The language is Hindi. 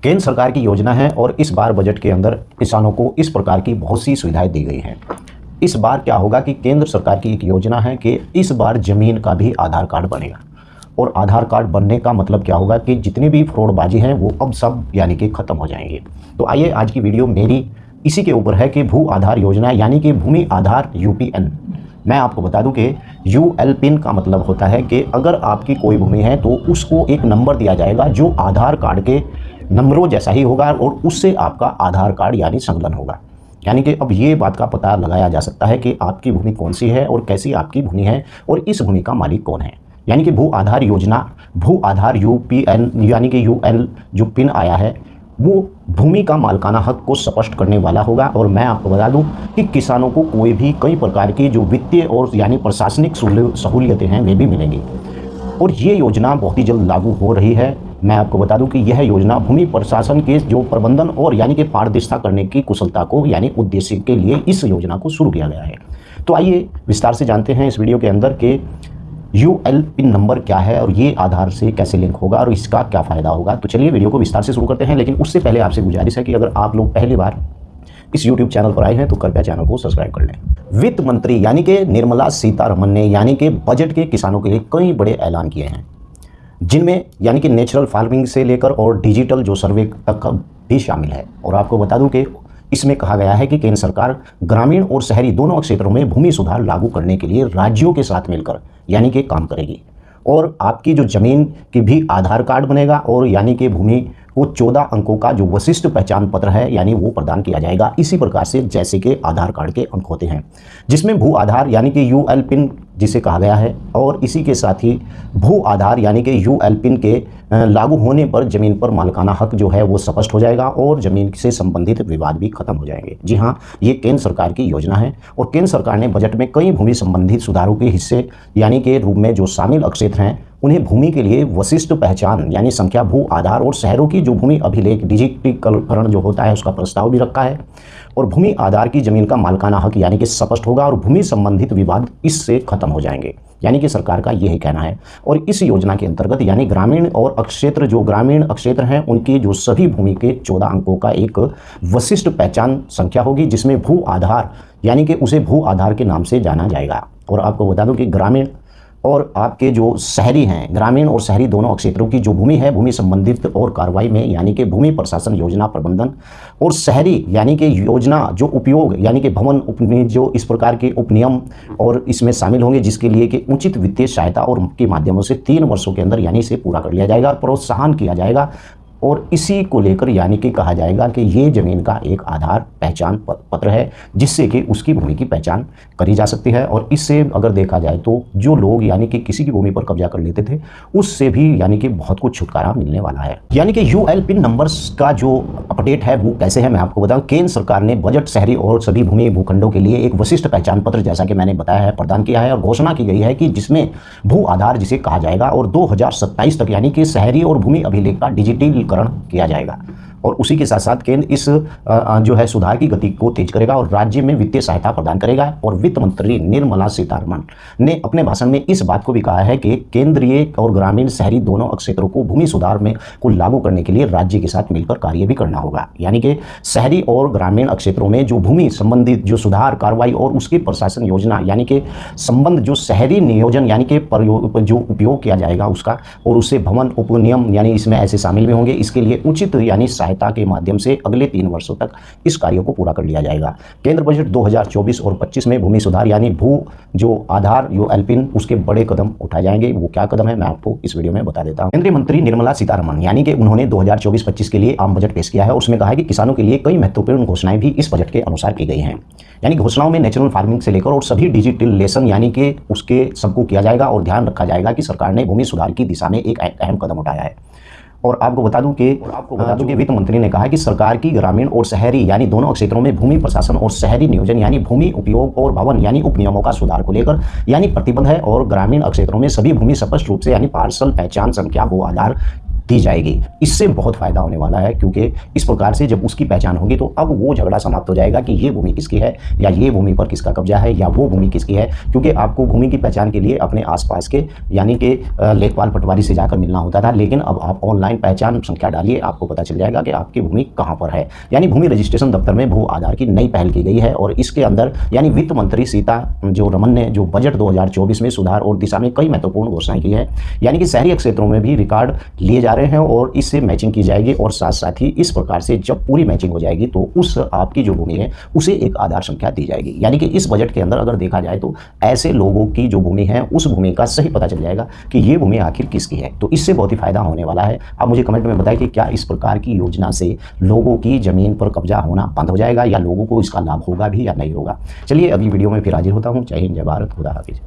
केंद्र सरकार की योजना है और इस बार बजट के अंदर किसानों को इस प्रकार की बहुत सी सुविधाएं दी गई हैं। इस बार क्या होगा कि केंद्र सरकार की एक योजना है कि इस बार ज़मीन का भी आधार कार्ड बनेगा। और आधार कार्ड बनने का मतलब क्या होगा कि जितनी भी फ्रॉडबाजी हैं वो अब सब यानी कि ख़त्म हो जाएंगे। तो आइए आज की वीडियो मेरी इसी के ऊपर है कि भू आधार योजना यानी कि भूमि आधार यूपीएन। मैं आपको बता दूं कि यूएल पिन का मतलब होता है कि अगर आपकी कोई भूमि है तो उसको एक नंबर दिया जाएगा जो आधार कार्ड के नंबरों जैसा ही होगा और उससे आपका आधार कार्ड यानी संलग्न होगा। यानी कि अब ये बात का पता लगाया जा सकता है कि आपकी भूमि कौन सी है और कैसी आपकी भूमि है और इस भूमि का मालिक कौन है। यानी कि भू आधार योजना, भू आधार यूपीएन यानी कि यूएल जो पिन आया है वो भूमि का मालिकाना हक को स्पष्ट करने वाला होगा। और मैं आपको बता दूं कि किसानों को कोई भी कई प्रकार की जो वित्तीय और यानी प्रशासनिक सहूलियतें हैं वे भी मिलेंगी और ये योजना बहुत ही जल्द लागू हो रही है। मैं आपको बता दूं कि यह योजना भूमि प्रशासन के जो प्रबंधन और यानी कि पारदर्शिता करने की कुशलता को यानी उद्देश्य के लिए इस योजना को शुरू किया गया है। तो आइए विस्तार से जानते हैं इस वीडियो के अंदर कि यूएल पिन नंबर क्या है और ये आधार से कैसे लिंक होगा और इसका क्या फ़ायदा होगा। तो चलिए वीडियो को विस्तार से शुरू करते हैं, लेकिन उससे पहले आपसे गुजारिश है कि अगर आप लोग पहली बार इस YouTube चैनल पर आए हैं तो कृपया चैनल को सब्सक्राइब कर लें। वित्त मंत्री यानी कि निर्मला सीतारमण ने यानी कि बजट के किसानों के लिए कई बड़े ऐलान किए हैं, जिनमें यानी कि नेचुरल फार्मिंग से लेकर और डिजिटल जो सर्वे तक भी शामिल है। और आपको बता दूं कि इसमें कहा गया है कि केंद्र सरकार ग्रामीण और शहरी दोनों क्षेत्रों में भूमि सुधार लागू करने के लिए राज्यों के साथ मिलकर यानी कि काम करेगी और आपकी जो ज़मीन की भी आधार कार्ड बनेगा और यानी कि भूमि को 14 अंकों का जो विशिष्ट पहचान पत्र है यानी वो प्रदान किया जाएगा, इसी प्रकार से जैसे कि आधार कार्ड के अंक होते हैं, जिसमें भू आधार यानी कि यूएल पिन जिसे कहा गया है और इसी के साथ ही भू आधार यानी कि यूएल पिन के लागू होने पर ज़मीन पर मालिकाना हक जो है वो स्पष्ट हो जाएगा और ज़मीन से संबंधित विवाद भी खत्म हो जाएंगे। जी हाँ, ये केंद्र सरकार की योजना है और केंद्र सरकार ने बजट में कई भूमि संबंधित सुधारों के हिस्से यानी के रूप में जो शामिल क्षेत्र हैं उन्हें भूमि के लिए विशिष्ट पहचान यानी संख्या, भू आधार और शहरों की जो भूमि अभिलेख डिजिटीकरण जो होता है उसका प्रस्ताव भी रखा है। और भूमि आधार की जमीन का मालिकाना हक यानी कि स्पष्ट होगा और भूमि संबंधित विवाद इससे खत्म हो जाएंगे, यानी कि सरकार का यही कहना है। और इस योजना के अंतर्गत यानी ग्रामीण और अक्षेत्र जो ग्रामीण क्षेत्र हैं उनकी जो सभी भूमि के 14 अंकों का एक विशिष्ट पहचान संख्या होगी, जिसमें भू आधार यानी कि उसे भू आधार के नाम से जाना जाएगा। और आपको बता दूं कि ग्रामीण और आपके जो शहरी हैं, ग्रामीण और शहरी दोनों क्षेत्रों की जो भूमि है भूमि संबंधित और कार्रवाई में यानी कि भूमि प्रशासन योजना प्रबंधन और शहरी यानी कि योजना जो उपयोग यानी कि भवन जो इस प्रकार के उपनियम और इसमें शामिल होंगे, जिसके लिए कि उचित वित्तीय सहायता और के माध्यमों से 3 वर्षों के अंदर यानी इसे पूरा कर लिया जाएगा और प्रोत्साहन किया जाएगा। और इसी को लेकर यानी कि कहा जाएगा कि ये ज़मीन का एक आधार पहचान पत्र है जिससे कि उसकी भूमि की पहचान करी जा सकती है। और इससे अगर देखा जाए तो जो लोग यानी कि किसी की भूमि पर कब्जा कर लेते थे उससे भी यानी कि बहुत कुछ छुटकारा मिलने वाला है। यानी कि यूएल पिन नंबर्स का जो अपडेट है वो कैसे है मैं आपको बताऊं। केंद्र सरकार ने बजट शहरी और सभी भूमि भूखंडों के लिए एक विशिष्ट पहचान पत्र जैसा कि मैंने बताया है प्रदान किया है और घोषणा की गई है कि जिसमें भू आधार जिसे कहा जाएगा और 2027 तक यानी कि शहरी और भूमि अभिलेख का डिजिटल किया जाएगा। और उसी के साथ साथ केंद्र इस जो है सुधार की गति को तेज करेगा और राज्य में वित्तीय सहायता प्रदान करेगा। और वित्त मंत्री निर्मला सीतारमण ने अपने भाषण में इस बात को भी कहा है कि केंद्रीय और ग्रामीण शहरी दोनों क्षेत्रों को भूमि सुधार में को लागू करने के लिए राज्य के साथ मिलकर कार्य भी करना होगा। यानी कि शहरी और ग्रामीण क्षेत्रों में जो भूमि संबंधित जो सुधार कार्रवाई और उसकी प्रशासन योजना यानी कि संबंध जो शहरी नियोजन यानी कि जो उपयोग किया जाएगा उसका और उससे भवन उपनियम यानी इसमें ऐसे शामिल भी होंगे। इसके लिए उचित यानी सहायता के माध्यम से अगले 3 वर्षों तक इस कार्य को पूरा कर लिया जाएगा। केंद्र बजट 2024 और 25 में भूमि सुधार यानी भू जो आधार यूएल पिन उसके बड़े कदम उठाए जाएंगे। वो क्या कदम है मैं आपको इस वीडियो में बता देता हूं। केंद्रीय मंत्री निर्मला सीतारमण यानी कि उन्होंने 2024-25 के लिए आम बजट पेश किया है और उसमें कहा है कि किसानों के लिए कई महत्वपूर्ण घोषणाएं भी इस बजट के अनुसार की गई हैं। यानी घोषणाओं में नेचुरल फार्मिंग से लेकर और सभी डिजिटलाइजेशन यानी कि उसके सबको किया जाएगा और ध्यान रखा जाएगा कि सरकार ने भूमि सुधार की दिशा में एक अहम कदम उठाया है। और आपको बता दूं कि वित्त मंत्री ने कहा कि सरकार की ग्रामीण और शहरी यानी दोनों क्षेत्रों में भूमि प्रशासन और शहरी नियोजन यानी भूमि उपयोग और भवन यानी उपनियमों का सुधार को लेकर यानी प्रतिबद्ध है और ग्रामीण क्षेत्रों में सभी भूमि स्पष्ट रूप से यानी पार्सल पहचान संख्या भू आधार दी जाएगी। इससे बहुत फायदा होने वाला है, क्योंकि इस प्रकार से जब उसकी पहचान होगी तो अब वो झगड़ा समाप्त हो जाएगा कि ये भूमि किसकी है, या ये भूमि पर किसका कब्जा है, या वो भूमि किसकी है। क्योंकि आपको भूमि की पहचान के लिए अपने आसपास के यानी कि लेखपाल पटवारी से जाकर मिलना होता था, लेकिन अब आप ऑनलाइन पहचान संख्या डालिए, आपको पता चल जाएगा कि आपकी भूमि कहाँ पर है। यानी भूमि रजिस्ट्रेशन दफ्तर में भू आधार की नई पहल की गई है, और इसके अंदर यानी वित्त मंत्री सीतारमण ने जो बजट 2024 में सुधार और दिशा में कई महत्वपूर्ण घोषणाएं की है। यानी कि शहरी क्षेत्रों में भी रिकॉर्ड लिए जा रहे हैं और इससे मैचिंग की जाएगी, और साथ साथ ही इस प्रकार से जब पूरी मैचिंग हो जाएगी तो उस आपकी जो भूमि है उसे एक आधार संख्या दी जाएगी। यानी कि इस बजट के अंदर अगर देखा जाए तो ऐसे लोगों की जो भूमि है उस भूमि का सही पता चल जाएगा कि ये भूमि आखिर किसकी है। तो इससे बहुत ही फायदा होने वाला है। आप मुझे कमेंट में बताएं कि क्या इस प्रकार की योजना से लोगों की जमीन पर कब्जा होना बंद हो जाएगा, या लोगों को इसका लाभ होगा भी या नहीं होगा। चलिए अगली वीडियो में फिर हाजिर होता हूँ। जय हिंद, जय भारत, खुदा हाफिज।